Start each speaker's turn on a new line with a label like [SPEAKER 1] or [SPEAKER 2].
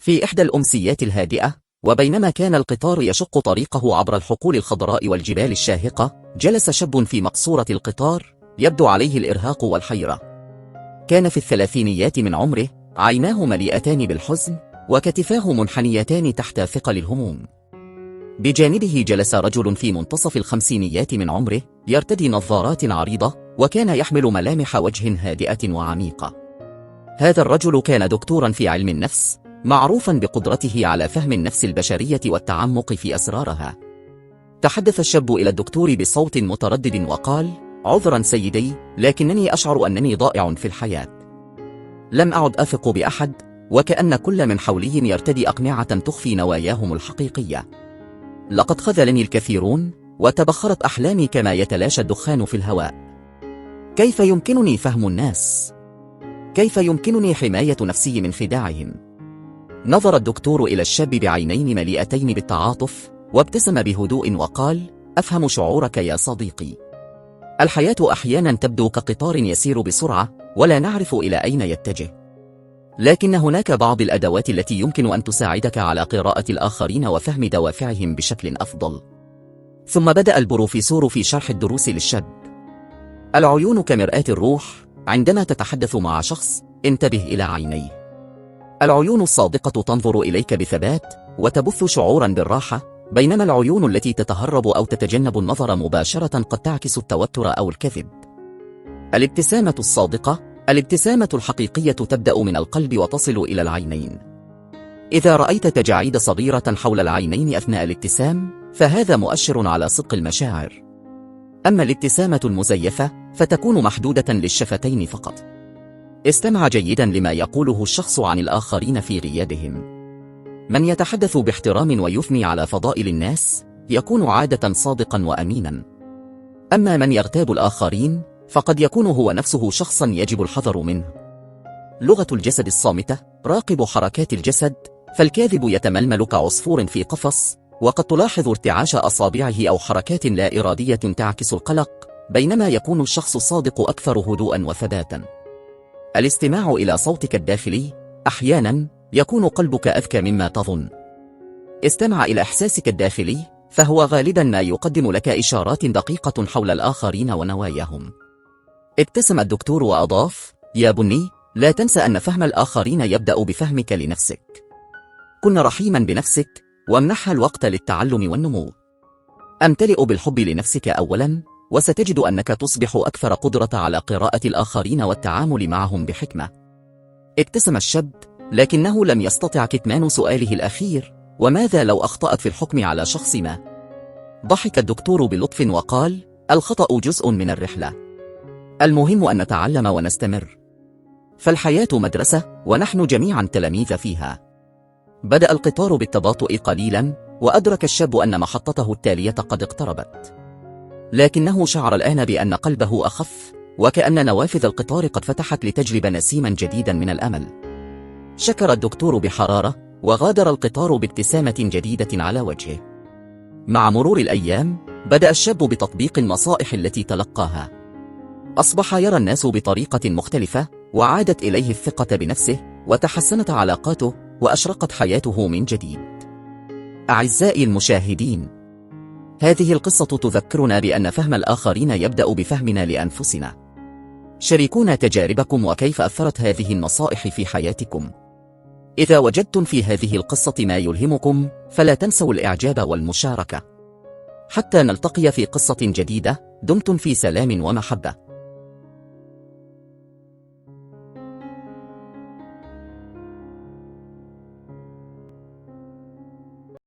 [SPEAKER 1] في إحدى الأمسيات الهادئة، وبينما كان القطار يشق طريقه عبر الحقول الخضراء والجبال الشاهقة، جلس شاب في مقصورة القطار يبدو عليه الإرهاق والحيرة. كان في الثلاثينيات من عمره، عيناه مليئتان بالحزن، وكتفاه منحنيتان تحت ثقل الهموم. بجانبه جلس رجل في منتصف الخمسينيات من عمره، يرتدي نظارات عريضة، وكان يحمل ملامح وجه هادئة وعميقة. هذا الرجل كان دكتورا في علم النفس، معروفا بقدرته على فهم النفس البشرية والتعمق في أسرارها. تحدث الشاب إلى الدكتور بصوت متردد وقال: عذرا سيدي، لكنني أشعر أنني ضائع في الحياة. لم أعد أثق بأحد، وكأن كل من حولي يرتدي أقنعة تخفي نواياهم الحقيقية. لقد خذلني الكثيرون، وتبخرت أحلامي كما يتلاشى الدخان في الهواء. كيف يمكنني فهم الناس؟ كيف يمكنني حماية نفسي من خداعهم؟ نظر الدكتور إلى الشاب بعينين مليئتين بالتعاطف، وابتسم بهدوء وقال: أفهم شعورك يا صديقي. الحياة أحيانا تبدو كقطار يسير بسرعة، ولا نعرف إلى أين يتجه. لكن هناك بعض الأدوات التي يمكن أن تساعدك على قراءة الآخرين وفهم دوافعهم بشكل أفضل. ثم بدأ البروفيسور في شرح الدروس للشاب. العيون كمرآة الروح، عندما تتحدث مع شخص، انتبه إلى عينيه. العيون الصادقة تنظر إليك بثبات، وتبث شعورا بالراحة، بينما العيون التي تتهرب أو تتجنب النظر مباشرة قد تعكس التوتر أو الكذب. الابتسامة الصادقة، الابتسامة الحقيقية تبدأ من القلب وتصل إلى العينين. إذا رأيت تجاعيد صغيرة حول العينين أثناء الابتسام، فهذا مؤشر على صدق المشاعر. أما الابتسامة المزيفة فتكون محدودة للشفتين فقط. استمع جيدا لما يقوله الشخص عن الآخرين في غيابهم. من يتحدث باحترام ويثني على فضائل الناس يكون عادة صادقا وأمينا. أما من يغتاب الآخرين فقد يكون هو نفسه شخصا يجب الحذر منه. لغة الجسد الصامتة، راقب حركات الجسد، فالكاذب يتململ كعصفور في قفص، وقد تلاحظ ارتعاش أصابعه أو حركات لا إرادية تعكس القلق، بينما يكون الشخص الصادق أكثر هدوءا وثباتا. الاستماع إلى صوتك الداخلي، أحيانا يكون قلبك أذكى مما تظن. استمع إلى إحساسك الداخلي، فهو غالبا ما يقدم لك إشارات دقيقة حول الآخرين ونواياهم. ابتسم الدكتور وأضاف: يا بني، لا تنسى أن فهم الآخرين يبدأ بفهمك لنفسك. كن رحيما بنفسك، وامنحها الوقت للتعلم والنمو. امتلئ بالحب لنفسك أولا، وستجد أنك تصبح أكثر قدرة على قراءة الآخرين والتعامل معهم بحكمة. ابتسم الشاب، لكنه لم يستطع كتمان سؤاله الأخير: وماذا لو أخطأت في الحكم على شخص ما؟ ضحك الدكتور بلطف وقال: الخطأ جزء من الرحلة. المهم أن نتعلم ونستمر. فالحياة مدرسة، ونحن جميعا تلاميذ فيها. بدأ القطار بالتباطؤ قليلا، وأدرك الشاب أن محطته التالية قد اقتربت. لكنه شعر الآن بأن قلبه أخف، وكأن نوافذ القطار قد فتحت لتجلب نسيما جديدا من الأمل. شكر الدكتور بحرارة، وغادر القطار بابتسامة جديدة على وجهه. مع مرور الأيام، بدأ الشاب بتطبيق النصائح التي تلقاها. أصبح يرى الناس بطريقة مختلفة، وعادت إليه الثقة بنفسه، وتحسنت علاقاته، وأشرقت حياته من جديد. أعزائي المشاهدين، هذه القصة تذكرنا بأن فهم الآخرين يبدأ بفهمنا لأنفسنا. شاركونا تجاربكم وكيف أثرت هذه النصائح في حياتكم. إذا وجدتم في هذه القصة ما يلهمكم، فلا تنسوا الإعجاب والمشاركة. حتى نلتقي في قصة جديدة، دمتم في سلام ومحبة.